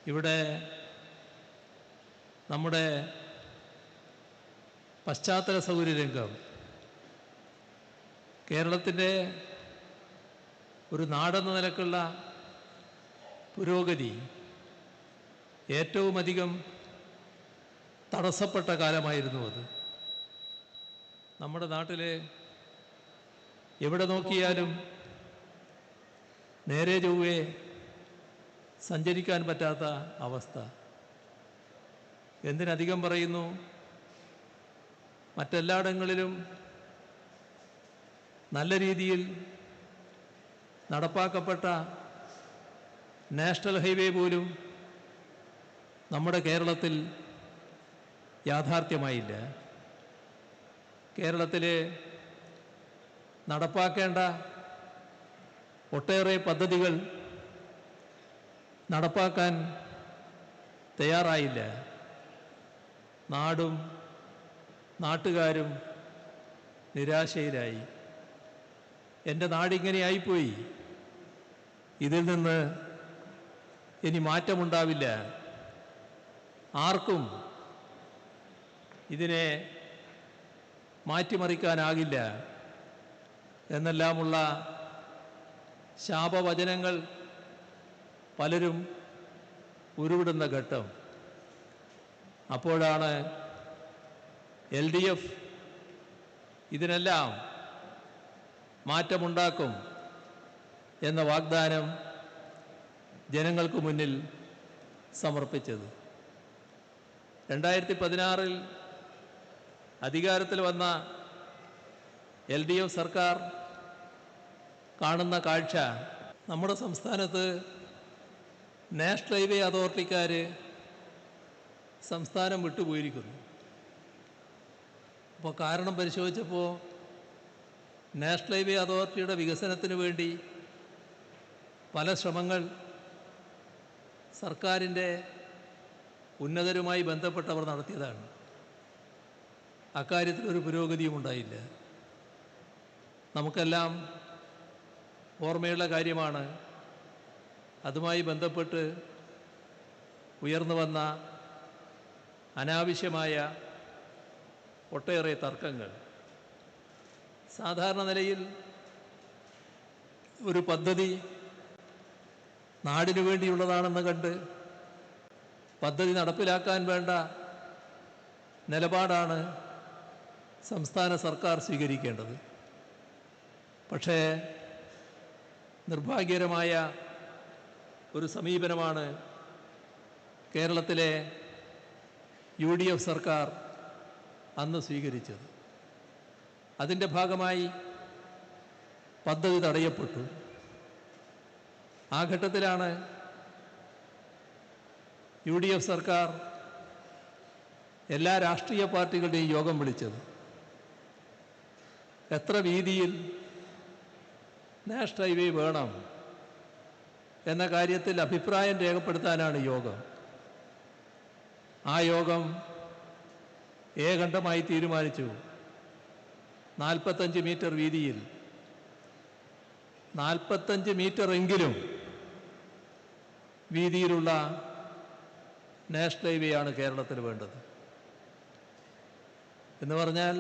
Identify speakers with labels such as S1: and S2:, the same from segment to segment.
S1: ഇവിടെ നമ്മുടെ പശ്ചാത്തല സൗകര്യ രംഗം കേരളത്തിൻ്റെ ഒരു നാടെന്ന നിലക്കുള്ള പുരോഗതി ഏറ്റവുമധികം തടസ്സപ്പെട്ട കാലമായിരുന്നു അത്. നമ്മുടെ നാട്ടിൽ എവിടെ നോക്കിയാലും നേരെ ചൊവ്വേ സഞ്ചരിക്കാൻ പറ്റാത്ത അവസ്ഥ. എന്തിനധികം പറയുന്നു, മറ്റെല്ലായിടങ്ങളിലും നല്ല രീതിയിൽ നടപ്പാക്കപ്പെട്ട നാഷണൽ ഹൈവേ പോലും നമ്മുടെ കേരളത്തിൽ യാഥാർത്ഥ്യമായില്ല. കേരളത്തിൽ നടപ്പാക്കേണ്ട ഒട്ടേറെ പദ്ധതികൾ നടപ്പാക്കാൻ തയ്യാറായില്ല. നാടും നാട്ടുകാരും നിരാശയിലായി. എൻ്റെ നാടിങ്ങനെയായിപ്പോയി, ഇതിൽ നിന്ന് ഇനി മാറ്റമുണ്ടാവില്ല, ആർക്കും ഇതിനെ മാറ്റിമറിക്കാനാകില്ല എന്നെല്ലാമുള്ള ശാപവചനങ്ങൾ പലരും ഉരുവിടുന്ന ഘട്ടം. അപ്പോഴാണ് LDF ഇതിനെല്ലാം മാറ്റമുണ്ടാക്കും എന്ന വാഗ്ദാനം ജനങ്ങൾക്ക് മുന്നിൽ സമർപ്പിച്ചത്. 2016 അധികാരത്തിൽ വന്ന LDF സർക്കാർ കാണുന്ന കാഴ്ച, നമ്മുടെ സംസ്ഥാനത്ത് നാഷണൽ ഹൈവേ അതോറിറ്റിക്കാർ സംസ്ഥാനം വിട്ടുപോയിരിക്കുന്നു. അപ്പോൾ കാരണം പരിശോധിച്ചപ്പോൾ നാഷണൽ ഹൈവേ അതോറിറ്റിയുടെ വികസനത്തിന് വേണ്ടി പല ശ്രമങ്ങൾ സർക്കാരിൻ്റെ ഉന്നതരുമായി ബന്ധപ്പെട്ടവർ നടത്തിയതാണ്. അക്കാര്യത്തിലൊരു പുരോഗതിയും ഉണ്ടായില്ല. നമുക്കെല്ലാം ഓർമ്മയുള്ള കാര്യമാണ് അതുമായി ബന്ധപ്പെട്ട് ഉയർന്നു വന്ന അനാവശ്യമായ ഒട്ടേറെ തർക്കങ്ങൾ. സാധാരണ നിലയിൽ ഒരു പദ്ധതി നാടിനു വേണ്ടിയുള്ളതാണെന്ന് കണ്ട് പദ്ധതി നടപ്പിലാക്കാൻ വേണ്ട നിലപാടാണ് സംസ്ഥാന സർക്കാർ സ്വീകരിക്കേണ്ടത്. പക്ഷേ നിർഭാഗ്യകരമായ ഒരു സമീപനമാണ് കേരളത്തിലെ UDF സർക്കാർ അന്ന് സ്വീകരിച്ചത്. അതിൻ്റെ ഭാഗമായി പദ്ധതി തടയപ്പെട്ടു. ആ ഘട്ടത്തിലാണ് UDF സർക്കാർ എല്ലാ രാഷ്ട്രീയ പാർട്ടികളുടെയും യോഗം വിളിച്ചത്. എത്ര വീതിയിൽ നാഷണൽ ഹൈവേ വേണം എന്ന കാര്യത്തിൽ അഭിപ്രായം രേഖപ്പെടുത്താനാണ് യോഗം. ആ യോഗം ഏകണ്ഠമായി തീരുമാനിച്ചു 45 മീറ്റർ വീതിയിൽ 45 മീറ്റർ എങ്കിലും വീതിയിലുള്ള നാഷണൽ ഹൈവേ ആണ് കേരളത്തിൽ വേണ്ടത്. എന്ന് പറഞ്ഞാൽ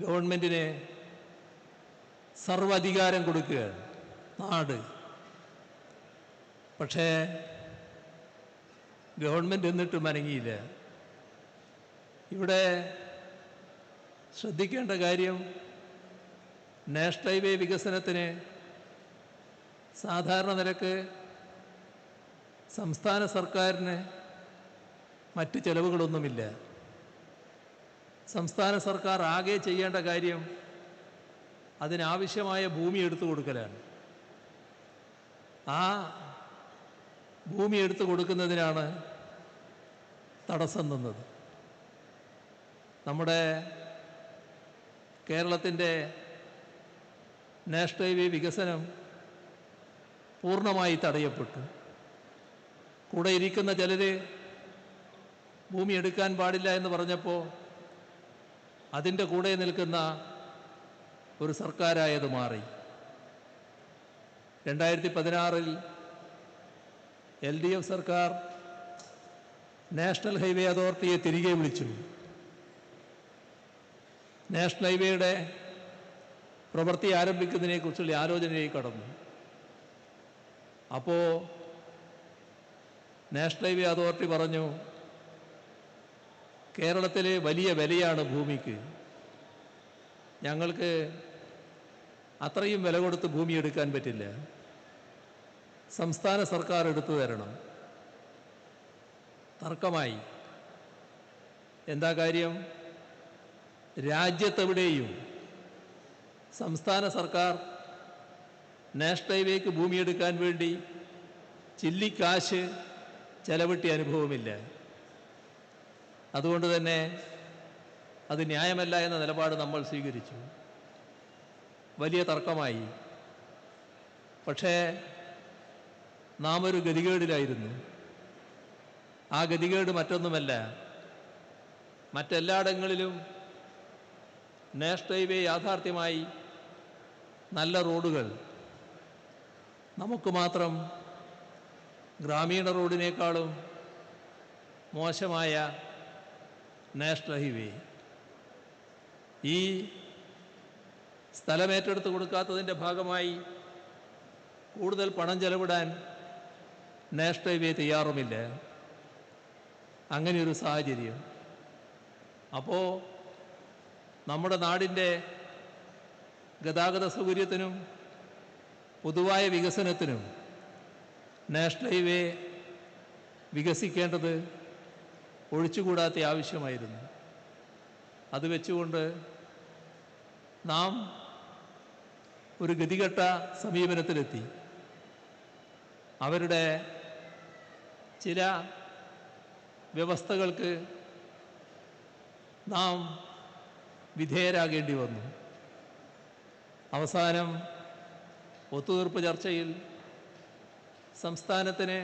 S1: ഗവൺമെൻറ്റിന് സർവ്വാധികാരം കൊടുക്കുകയാണ് നാട്. പക്ഷേ ഗവൺമെൻറ് എന്നിട്ടും അനങ്ങിയില്ല. ഇവിടെ ശ്രദ്ധിക്കേണ്ട കാര്യം, നാഷണൽ ഹൈവേ വികസനത്തിന് സാധാരണ നിരക്ക് സംസ്ഥാന സർക്കാരിന് മറ്റ് ചെലവുകളൊന്നുമില്ല. സംസ്ഥാന സർക്കാർ ആകെ ചെയ്യേണ്ട കാര്യം അതിനാവശ്യമായ ഭൂമി എടുത്തു കൊടുക്കലാണ്. ആ ഭൂമി എടുത്തു കൊടുക്കുന്നതിനാണ് തടസ്സം നിന്നത്. നമ്മുടെ കേരളത്തിൻ്റെ നാഷണൽ ഹൈവേ വികസനം പൂർണ്ണമായി തടയപ്പെട്ടു. കൂടെ ഇരിക്കുന്ന ചിലർ ഭൂമി എടുക്കാൻ പാടില്ല എന്ന് പറഞ്ഞപ്പോൾ അതിൻ്റെ കൂടെ നിൽക്കുന്ന ഒരു സർക്കാരായത് മാറി. 2016 LDF സർക്കാർ നാഷണൽ ഹൈവേ അതോറിറ്റിയെ തിരികെ വിളിച്ചു. നാഷണൽ ഹൈവേയുടെ പ്രവൃത്തി ആരംഭിക്കുന്നതിനെക്കുറിച്ചുള്ള ആലോചനയിലേക്ക് കടന്നു. അപ്പോൾ നാഷണൽ ഹൈവേ അതോറിറ്റി പറഞ്ഞു, കേരളത്തിലെ വലിയ വിലയാണ് ഭൂമിക്ക്, ഞങ്ങൾക്ക് അത്രയും വില കൊടുത്ത് ഭൂമി എടുക്കാൻ പറ്റില്ല, സംസ്ഥാന സർക്കാർ എടുത്തു തരണം. തർക്കമായി. എന്താ കാര്യം? രാജ്യത്തെവിടെയും സംസ്ഥാന സർക്കാർ നാഷണൽ ഹൈവേക്ക് ഭൂമിയെടുക്കാൻ വേണ്ടി ചില്ലിക്കാശ് ചെലവിട്ടിയ അനുഭവമില്ല. അതുകൊണ്ട് തന്നെ അത് ന്യായമല്ല എന്ന നിലപാട് നമ്മൾ സ്വീകരിച്ചു. വലിയ തർക്കമായി. പക്ഷേ നാം ഒരു ഗതികേടിലായിരുന്നു. ആ ഗതികേട് മറ്റൊന്നുമല്ല, മറ്റെല്ലായിടങ്ങളിലും നാഷണൽ ഹൈവേ യാഥാർത്ഥ്യമായി നല്ല റോഡുകൾ, നമുക്ക് മാത്രം ഗ്രാമീണ റോഡിനേക്കാളും മോശമായ നാഷണൽ ഹൈവേ. ഈ സ്ഥലമേറ്റെടുത്ത് കൊടുക്കാത്തതിൻ്റെ ഭാഗമായി കൂടുതൽ പണം ചെലവിടാൻ നാഷണൽ ഹൈവേ തയ്യാറുമില്ല. അങ്ങനെയൊരു സാഹചര്യം. അപ്പോൾ നമ്മുടെ നാടിൻ്റെ ഗതാഗത സൗകര്യത്തിനും പൊതുവായ വികസനത്തിനും നാഷണൽ ഹൈവേ വികസിക്കേണ്ടത് ഒഴിച്ചുകൂടാത്ത ആവശ്യമായിരുന്നു. അത് വെച്ചുകൊണ്ട് നാം ഒരു ഗതികെട്ട സമീപനത്തിലെത്തി. അവരുടെ ചില വ്യവസ്ഥകൾക്ക് നാം വിധേയരാകേണ്ടി വന്നു. അവസാനം ഒത്തുതീർപ്പ് ചർച്ചയിൽ സംസ്ഥാനത്തിന്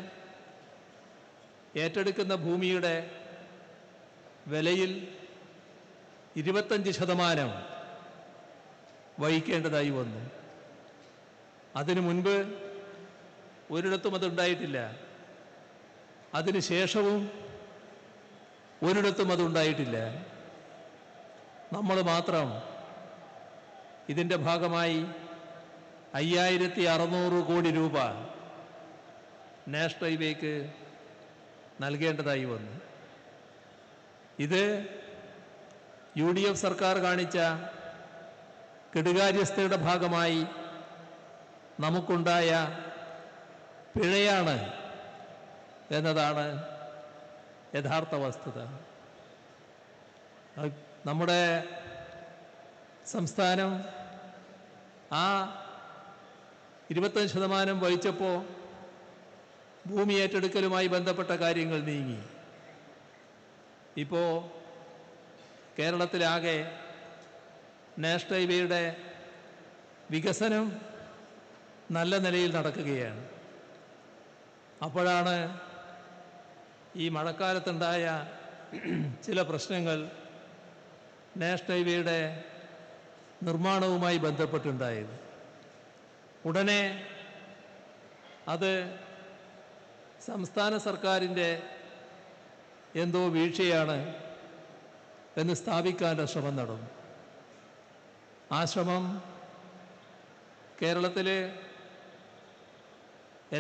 S1: ഏറ്റെടുക്കുന്ന ഭൂമിയുടെ വിലയിൽ 25% വഹിക്കേണ്ടതായി വന്നു. അതിനു മുൻപ് ഒരിടത്തും അതുണ്ടായിട്ടില്ല. അതിനുശേഷവും ഒരിടത്തും അതുണ്ടായിട്ടില്ല. നമ്മൾ മാത്രം ഇതിൻ്റെ ഭാഗമായി 5600 കോടി രൂപ നാഷണൽ ഹൈവേക്ക് നൽകേണ്ടതായി വന്നു. ഇത് UDF സർക്കാർ കാണിച്ച കെടുകാര്യസ്ഥയുടെ ഭാഗമായി നമുക്കുണ്ടായ പിഴയാണ് എന്നതാണ് യഥാർത്ഥ വസ്തുത. നമ്മുടെ സംസ്ഥാനം ആ 25% വഹിച്ചപ്പോൾ ഭൂമി ഏറ്റെടുക്കലുമായി ബന്ധപ്പെട്ട കാര്യങ്ങൾ നീങ്ങി. ഇപ്പോൾ കേരളത്തിലാകെ നാഷണൽ ഹൈവേയുടെ വികസനം നല്ല നിലയിൽ നടക്കുകയാണ്. അപ്പോഴാണ് ഈ മഴക്കാലത്തുണ്ടായ ചില പ്രശ്നങ്ങൾ നാഷണൽ ഹൈവേയുടെ നിർമ്മാണവുമായി ബന്ധപ്പെട്ടുണ്ടായത്. ഉടനെ അത് സംസ്ഥാന സർക്കാരിൻ്റെ എന്തോ വീഴ്ചയാണ് എന്ന് സ്ഥാപിക്കാനുള്ള ശ്രമം നടന്നു. ആ ശ്രമം കേരളത്തിൽ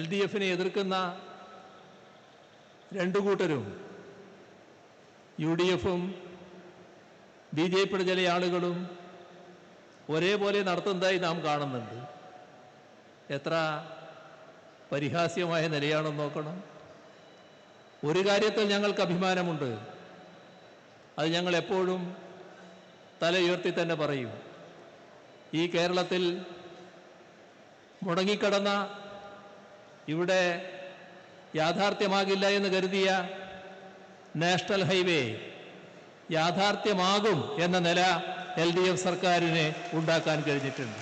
S1: LDFനെ എതിർക്കുന്ന രണ്ടു കൂട്ടരും UDFും BJPയുടെ ചില ആളുകളും ഒരേപോലെ നടത്തുന്നതായി നാം കാണുന്നുണ്ട്. എത്ര പരിഹാസ്യമായ നിലയാണെന്ന് നോക്കണം. ഒരു കാര്യത്തിൽ ഞങ്ങൾക്ക് അഭിമാനമുണ്ട്. അത് ഞങ്ങൾ എപ്പോഴും തല ഉയർത്തി തന്നെ പറയും. ഈ കേരളത്തിൽ മുടങ്ങിക്കിടന്ന, ഇവിടെ യാഥാർത്ഥ്യമാകില്ല എന്ന് കരുതിയ നാഷണൽ ഹൈവേ യാഥാർത്ഥ്യമാകും എന്ന നില LDF സർക്കാരിന് ഉണ്ടാക്കാൻ കഴിഞ്ഞിട്ടുണ്ട്.